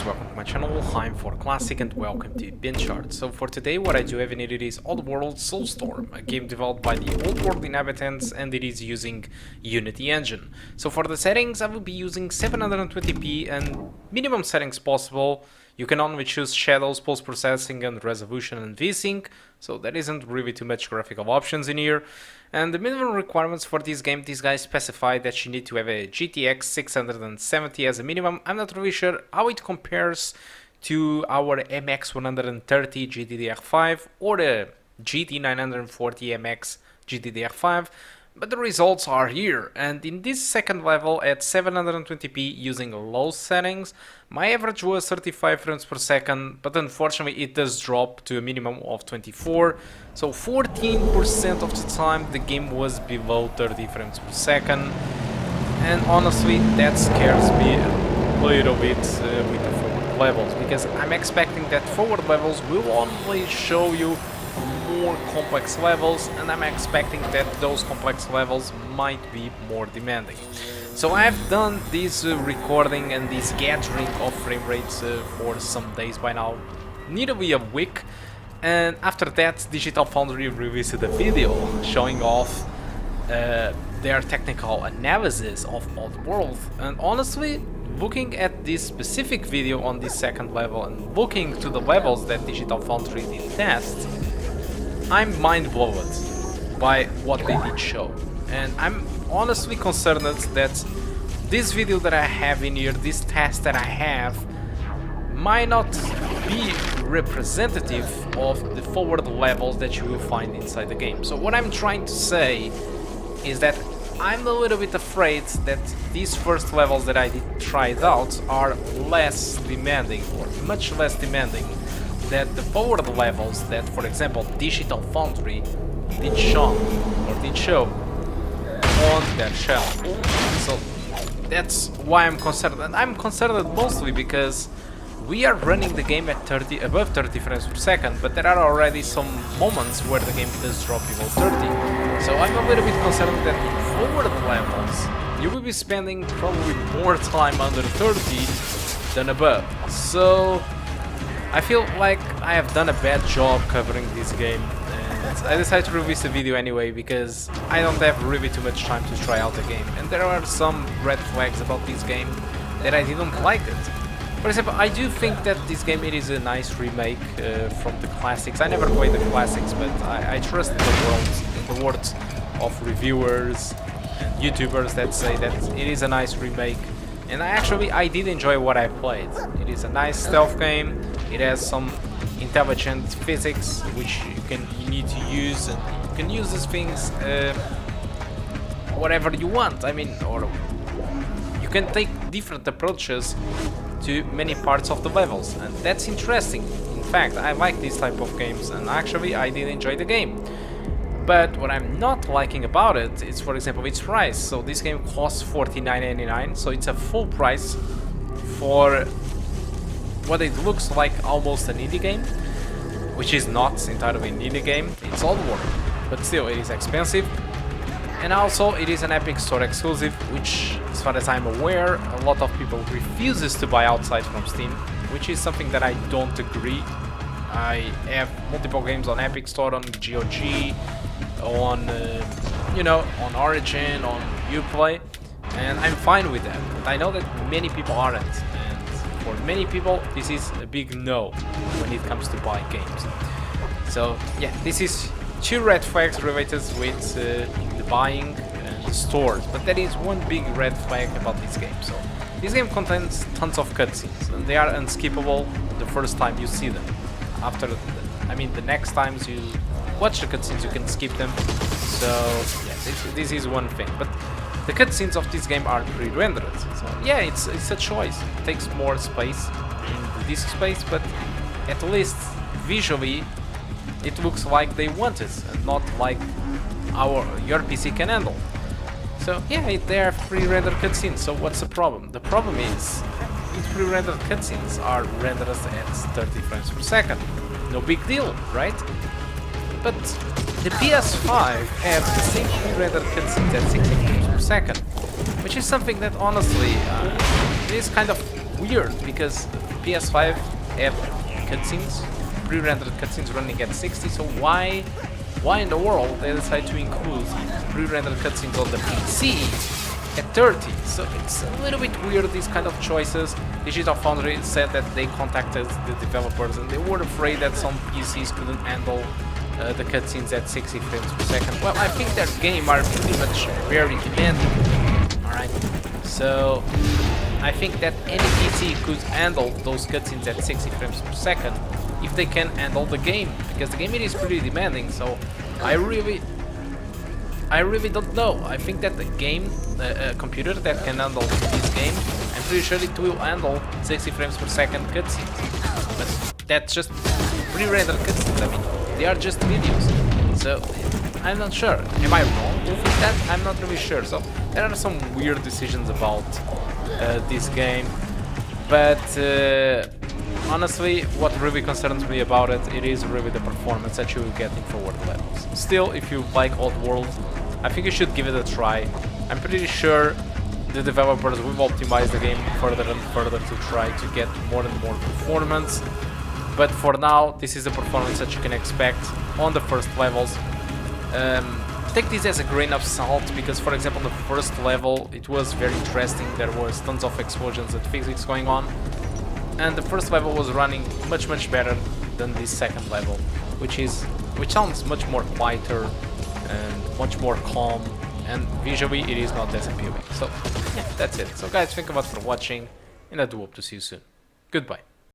guys, welcome to my channel. I'm For Classic and welcome to BenchART. So for today what I do have in it is Oddworld Soulstorm, a game developed by the Old World inhabitants, and it is using Unity engine. So for the settings I will be using 720p and minimum settings possible. You can only choose shadows, post-processing and resolution and VSync, so there isn't really too much graphical options in here. And the minimum requirements for this game, these guys specify that you need to have a GTX 670 as a minimum. I'm not really sure how it compares to our MX130 GDDR5 or the GT940 MX GDDR5. But the results are here, and in this second level at 720p using low settings, my average was 35 frames per second, but unfortunately it does drop to a minimum of 24, so 14% of the time the game was below 30 frames per second, and honestly that scares me a little bit with the forward levels, because I'm expecting that forward levels will only show you more complex levels, and I'm expecting that those complex levels might be more demanding. So I've done this recording and this gathering of frame rates for some days by now, nearly a week, and after that Digital Foundry released a video showing off their technical analysis of Oddworld, and honestly, looking at this specific video on this second level and looking to the levels that Digital Foundry did test, I'm mind blown by what they did show, and I'm honestly concerned that this video that I have in here, this test that I have, might not be representative of the forward levels that you will find inside the game. So what I'm trying to say is that I'm a little bit afraid that these first levels that I did try out are less demanding, or much less demanding, that the forward levels that, for example, Digital Foundry did show on their channel. So that's why I'm concerned, and I'm concerned mostly because we are running the game at above 30 frames per second, but there are already some moments where the game does drop below 30. So I'm a little bit concerned that forward levels you will be spending probably more time under 30 than above. So I feel like I have done a bad job covering this game, and I decided to release the video anyway because I don't have really too much time to try out the game, and there are some red flags about this game that I didn't like it. For example, I do think that this game, it is a nice remake from the classics. I never played the classics, but I trust in the words of reviewers and YouTubers that say that it is a nice remake. And I did enjoy what I played. It is a nice stealth game. It has some intelligent physics which you need to use, and you can use these things whatever you want. I mean, or you can take different approaches to many parts of the levels, and that's interesting. In fact, I like these type of games, and actually I did enjoy the game. But what I'm not liking about it is, for example, its price. So this game costs $49.99, so it's a full price for what it looks like almost an indie game, which is not entirely an indie game. It's Oddworld, but still it is expensive. And also it is an Epic Store exclusive, which, as far as I'm aware, a lot of people refuses to buy outside from Steam, which is something that I don't agree. I have multiple games on Epic Store, on GOG, on on Origin, on Uplay, and I'm fine with that. But I know that many people aren't, and for many people this is a big no when it comes to buying games. So yeah, this is two red flags related with the buying and the stores, but there is one big red flag about this game. So this game contains tons of cutscenes, and they are unskippable the first time you see them. After the next times you watch the cutscenes, you can skip them. So yeah, this is one thing. But the cutscenes of this game are pre-rendered. So yeah, it's a choice. It takes more space in the disk space, but at least visually it looks like they want it, and not like your PC can handle. So yeah, they are pre-rendered cutscenes. So what's the problem? The problem is these pre-rendered cutscenes are rendered at 30 frames per second. No big deal, right? But the PS5 has the same pre-rendered cutscenes at 60 frames per second, which is something that honestly is kind of weird because PS5 have cutscenes, pre-rendered cutscenes running at 60, so why in the world they decide to include pre-rendered cutscenes on the PC at 30? So it's a little bit weird, these kind of choices. Digital Foundry said that they contacted the developers and they were afraid that some PCs couldn't handle the cutscenes at 60 frames per second. Well, I think their game are pretty much very demanding. Alright, so I think that any PC could handle those cutscenes at 60 frames per second if they can handle the game, because the game is pretty demanding. So I really don't know. I think that the game, a computer that can handle this game, I'm pretty sure it will handle 60 frames per second cutscenes. But that's just pre-rendered cutscenes. I mean, they are just videos. So I'm not sure. Am I wrong with that? I'm not really sure. So there are some weird decisions about this game, but honestly, what really concerns me about it is really the performance that you will get in forward levels. Still, if you like Oddworld, I think you should give it a try. I'm pretty sure the developers will optimize the game further and further to try to get more and more performance. But for now, this is the performance that you can expect on the first levels. Take this as a grain of salt, because for example the first level, it was very interesting. There was tons of explosions and physics going on, and the first level was running much better than this second level, which sounds much more quieter and much more calm, and visually it is not as appealing. So yeah, that's it. So guys, thank you much for watching, and I do hope to see you soon. Goodbye.